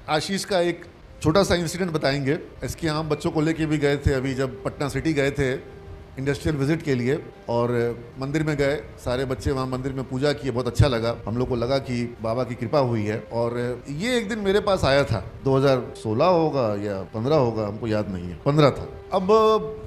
आशीष का एक छोटा सा इंसिडेंट बताएंगे। इसके हम बच्चों को लेके भी गए थे, अभी जब पटना सिटी गए थे इंडस्ट्रियल विजिट के लिए, और मंदिर में गए, सारे बच्चे वहाँ मंदिर में पूजा किए, बहुत अच्छा लगा। हम लोग को लगा कि बाबा की कृपा हुई है। और ये एक दिन मेरे पास आया था, 2016 होगा या 15 होगा, हमको याद नहीं है, 15 था। अब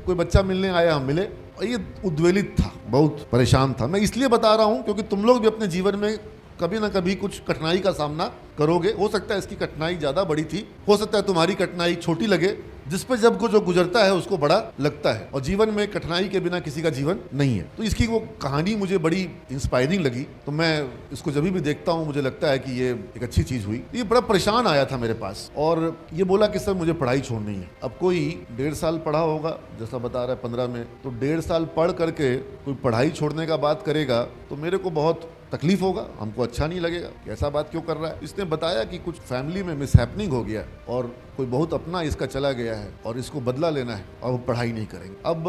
कोई बच्चा मिलने आया, हम मिले, और ये उद्वेलित था, बहुत परेशान था। मैं इसलिए बता रहा हूँ क्योंकि तुम लोग भी अपने जीवन में कभी ना कभी कुछ कठिनाई का सामना करोगे। हो सकता है इसकी कठिनाई ज्यादा बड़ी थी, हो सकता है तुम्हारी कठिनाई छोटी लगे। जिस पे जब को जो गुजरता है उसको बड़ा लगता है, और जीवन में कठिनाई के बिना किसी का जीवन नहीं है। तो इसकी वो कहानी मुझे बड़ी इंस्पायरिंग लगी, तो मैं इसको जब भी देखता हूँ मुझे लगता है कि ये एक अच्छी चीज हुई। ये बड़ा परेशान आया था मेरे पास, और ये बोला कि सर मुझे पढ़ाई छोड़नी है। अब कोई 1.5 साल पढ़ा होगा, जैसा बता रहा है 15 में, तो 1.5 साल पढ़ करके कोई पढ़ाई छोड़ने का बात करेगा तो मेरे को बहुत तकलीफ होगा, हमको अच्छा नहीं लगेगा कि ऐसा बात क्यों कर रहा है। इसने बताया कि कुछ फैमिली में मिसहैपनिंग हो गया और कोई बहुत अपना इसका चला गया है और इसको बदला लेना है, और वो पढ़ाई नहीं करेंगे। अब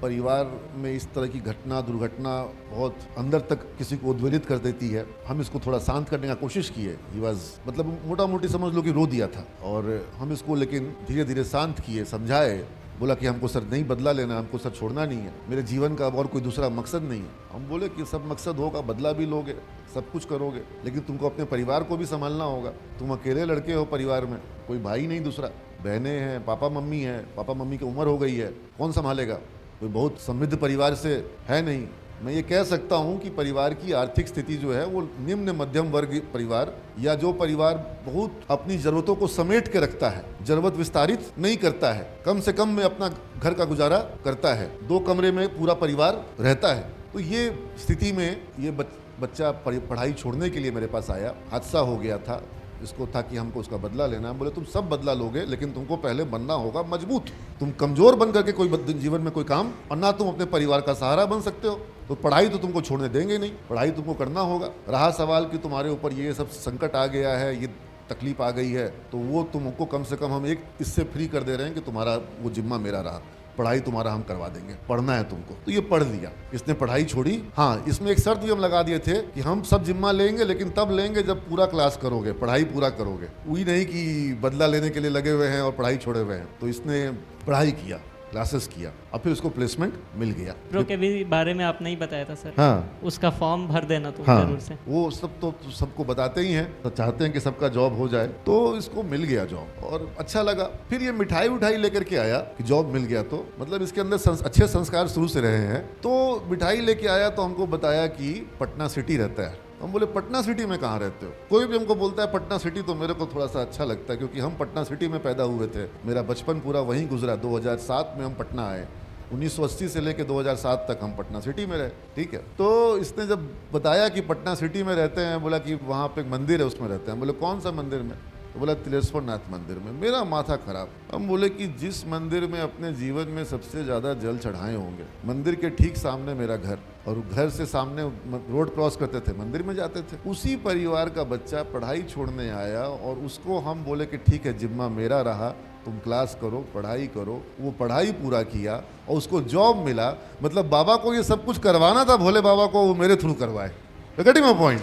परिवार में इस तरह की घटना, दुर्घटना बहुत अंदर तक किसी को उद्वेलित कर देती है। हम इसको थोड़ा शांत करने का कोशिश किए। ही वाज, मतलब मोटा मोटी समझ लो कि रो दिया था, और हम इसको लेकिन धीरे धीरे शांत किए, समझाए, बोला कि हमको सर नहीं बदला लेना, हमको सर छोड़ना नहीं है, मेरे जीवन का अब और कोई दूसरा मकसद नहीं है। हम बोले कि सब मकसद होगा, बदला भी लोगे, सब कुछ करोगे, लेकिन तुमको अपने परिवार को भी संभालना होगा। तुम अकेले लड़के हो, परिवार में कोई भाई नहीं दूसरा, बहनें हैं, पापा मम्मी हैं, पापा मम्मी की उम्र हो गई है, कौन संभालेगा? कोई बहुत समृद्ध परिवार से है नहीं। मैं ये कह सकता हूँ कि परिवार की आर्थिक स्थिति जो है वो निम्न मध्यम वर्ग परिवार, या जो परिवार बहुत अपनी ज़रूरतों को समेट के रखता है, ज़रूरत विस्तारित नहीं करता है, कम से कम में अपना घर का गुजारा करता है, 2 कमरे में पूरा परिवार रहता है। तो ये स्थिति में ये बच्चा पढ़ाई छोड़ने के लिए मेरे पास आया। हादसा हो गया था, इसको था कि हमको उसका बदला लेना है। बोले तुम सब बदला लोगे, लेकिन तुमको पहले बनना होगा मजबूत। तुम कमजोर बन करके कोई जीवन में कोई काम, और ना तुम अपने परिवार का सहारा बन सकते हो, तो पढ़ाई तो तुमको छोड़ने देंगे नहीं, पढ़ाई तुमको करना होगा। रहा सवाल कि तुम्हारे ऊपर ये सब संकट आ गया है, ये तकलीफ आ गई है, तो वो तुमको कम से कम हम एक इससे फ्री कर दे रहे हैं कि तुम्हारा वो जिम्मा मेरा रहा, पढ़ाई तुम्हारा हम करवा देंगे, पढ़ना है तुमको। तो ये पढ़ लिया, इसने पढ़ाई छोड़ी। हाँ, इसमें एक शर्त भी हम लगा दिए थे कि हम सब जिम्मा लेंगे, लेकिन तब लेंगे जब पूरा क्लास करोगे, पढ़ाई पूरा करोगे। वही नहीं कि बदला लेने के लिए लगे हुए हैं और पढ़ाई छोड़े हुए हैं। तो इसने पढ़ाई किया, क्लासेस किया, और फिर उसको प्लेसमेंट मिल गया। प्रो के भी बारे में आपने ही बताया था सर। हाँ, उसका फॉर्म भर देना तो हाँ, जरूर से। वो सब तो सबको बताते ही हैं, तो चाहते हैं कि सबका जॉब हो जाए। तो इसको मिल गया जॉब और अच्छा लगा। फिर ये मिठाई उठाई लेकर के आया कि जॉब मिल गया, तो मतलब इसके अंदर अच्छे संस्कार शुरू से रहे हैं। तो मिठाई लेके आया तो हमको बताया कि पटना सिटी रहता है। हम बोले पटना सिटी में कहाँ रहते हो? कोई भी हमको बोलता है पटना सिटी तो मेरे को थोड़ा सा अच्छा लगता है, क्योंकि हम पटना सिटी में पैदा हुए थे, मेरा बचपन पूरा वहीं गुजरा। 2007 में हम पटना आए, 1980 से लेके 2007 तक हम पटना सिटी में रहे। ठीक है, तो इसने जब बताया कि पटना सिटी में रहते हैं, बोला कि वहाँ पे एक मंदिर है उसमें रहते हैं। बोले कौन सा मंदिर में? तो बोला तिलेश्वर नाथ मंदिर में। मेरा माथा खराब। हम बोले कि जिस मंदिर में अपने जीवन में सबसे ज़्यादा जल चढ़ाए होंगे, मंदिर के ठीक सामने मेरा घर, और घर से सामने रोड क्रॉस करते थे, मंदिर में जाते थे। उसी परिवार का बच्चा पढ़ाई छोड़ने आया, और उसको हम बोले कि ठीक है जिम्मा मेरा रहा, तुम क्लास करो, पढ़ाई करो। वो पढ़ाई पूरा किया और उसको जॉब मिला। मतलब बाबा को ये सब कुछ करवाना था, भोले बाबा को, वो मेरे थ्रू करवाए। Getting my point?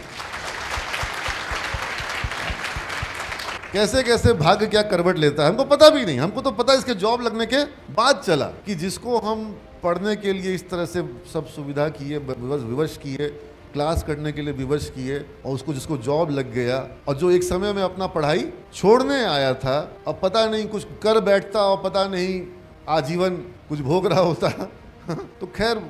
कैसे कैसे भाग्य क्या करवट लेता है, हमको पता भी नहीं। हमको तो पता इसके जॉब लगने के बाद चला कि जिसको हम पढ़ने के लिए इस तरह से सब सुविधा किए, विवश किए, क्लास करने के लिए विवश किए, और उसको जिसको जॉब लग गया, और जो एक समय में अपना पढ़ाई छोड़ने आया था, अब पता नहीं कुछ कर बैठता और पता नहीं आजीवन कुछ भोग रहा होता। तो खैर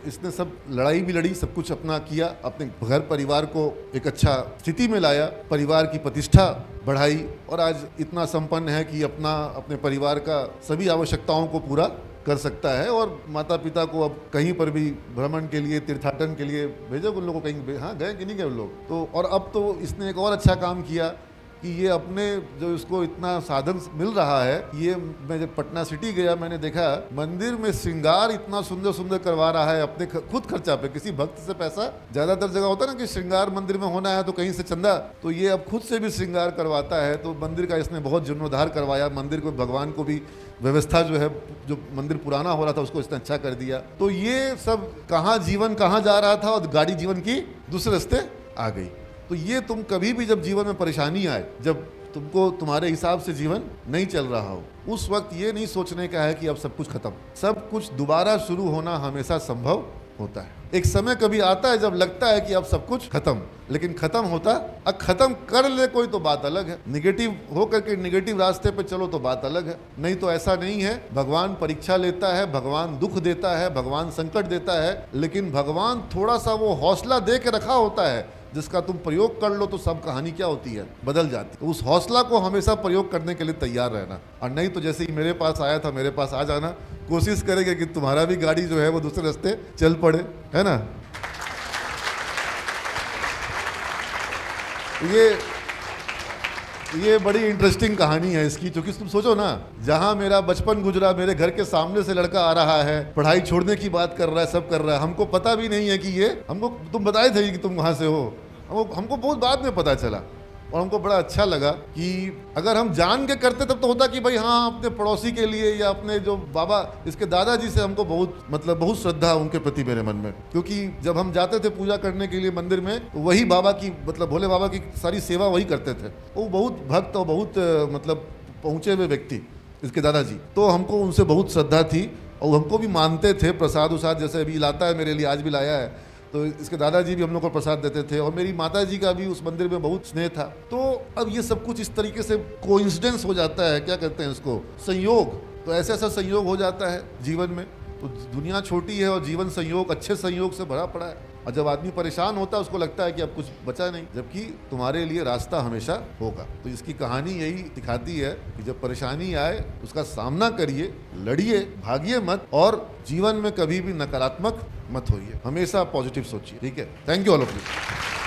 इसने सब लड़ाई भी लड़ी, सब कुछ अपना किया, अपने घर परिवार को एक अच्छा स्थिति में लाया, परिवार की प्रतिष्ठा बढ़ाई, और आज इतना संपन्न है कि अपने परिवार का सभी आवश्यकताओं को पूरा कर सकता है। और माता पिता को अब कहीं पर भी भ्रमण के लिए, तीर्थाटन के लिए भेजो उन लोगों को, कहीं हाँ गए कि नहीं गए उन लोग तो। और अब तो इसने एक और अच्छा काम किया कि ये अपने जो इसको इतना साधन मिल रहा है, ये मैं जब पटना सिटी गया मैंने देखा मंदिर में श्रृंगार इतना सुंदर सुंदर करवा रहा है अपने खुद खर्चा पे, किसी भक्त से पैसा। ज्यादातर जगह होता है ना कि श्रृंगार मंदिर में होना है तो कहीं से चंदा, तो ये अब खुद से भी श्रृंगार करवाता है। तो मंदिर का इसने बहुत जीर्णोद्धार करवाया, मंदिर को, भगवान को भी व्यवस्था जो है, जो मंदिर पुराना हो रहा था उसको इसने अच्छा कर दिया। तो ये सब कहाँ जीवन कहाँ जा रहा था और गाड़ी जीवन की दूसरे रास्ते आ गई। तो ये तुम कभी भी जब जीवन में परेशानी आए, जब तुमको तुम्हारे हिसाब से जीवन नहीं चल रहा हो, उस वक्त ये नहीं सोचने का है कि अब सब कुछ खत्म। सब कुछ दोबारा शुरू होना हमेशा संभव होता है। एक समय कभी आता है जब लगता है कि अब सब कुछ खत्म, लेकिन खत्म होता, अब खत्म कर ले कोई तो बात अलग है, निगेटिव हो करके निगेटिव रास्ते पे चलो तो बात अलग है। नहीं तो ऐसा नहीं है। भगवान परीक्षा लेता है, भगवान दुख देता है, भगवान संकट देता है, लेकिन भगवान थोड़ा सा वो हौसला दे के रखा होता है जिसका तुम प्रयोग कर लो तो सब कहानी क्या होती है, बदल जाती है। उस हौसला को हमेशा प्रयोग करने के लिए तैयार रहना, और नहीं तो जैसे ही मेरे पास आया था मेरे पास आ जाना। कोशिश करेंगे कि तुम्हारा भी गाड़ी जो है वो दूसरे रास्ते चल पड़े, है ना। ये बड़ी इंटरेस्टिंग कहानी है इसकी, क्योंकि तुम सोचो ना, जहां मेरा बचपन गुजरा, मेरे घर के सामने से लड़का आ रहा है, पढ़ाई छोड़ने की बात कर रहा है, सब कर रहा है। हमको पता भी नहीं है कि ये, हमको तुम बताए थे कि तुम वहां से हो, हमको बहुत बाद में पता चला। और हमको बड़ा अच्छा लगा कि अगर हम जान के करते तब तो होता कि भाई हाँ अपने पड़ोसी के लिए या अपने जो बाबा, इसके दादाजी से हमको बहुत श्रद्धा उनके प्रति मेरे मन में, क्योंकि जब हम जाते थे पूजा करने के लिए मंदिर में, तो वही बाबा की भोले बाबा की सारी सेवा वही करते थे। वो बहुत भक्त और बहुत पहुँचे हुए व्यक्ति इसके दादाजी, तो हमको उनसे बहुत श्रद्धा थी और हमको भी मानते थे। प्रसाद उसाद जैसे अभी लाता है मेरे लिए, आज भी लाया है, तो इसके दादाजी भी हम लोग को प्रसाद देते थे, और मेरी माता जी का भी उस मंदिर में बहुत स्नेह था। तो अब ये सब कुछ इस तरीके से कोइंसिडेंस हो जाता है, क्या कहते हैं इसको, संयोग। तो ऐसा ऐसा संयोग हो जाता है जीवन में। तो दुनिया छोटी है और जीवन संयोग, अच्छे संयोग से भरा पड़ा है। और जब आदमी परेशान होता है उसको लगता है कि अब कुछ बचा नहीं, जबकि तुम्हारे लिए रास्ता हमेशा होगा। तो इसकी कहानी यही दिखाती है कि जब परेशानी आए उसका सामना करिए, लड़िए, भागिए मत, और जीवन में कभी भी नकारात्मक मत होइए, हमेशा पॉजिटिव सोचिए। ठीक है, thank you all of you.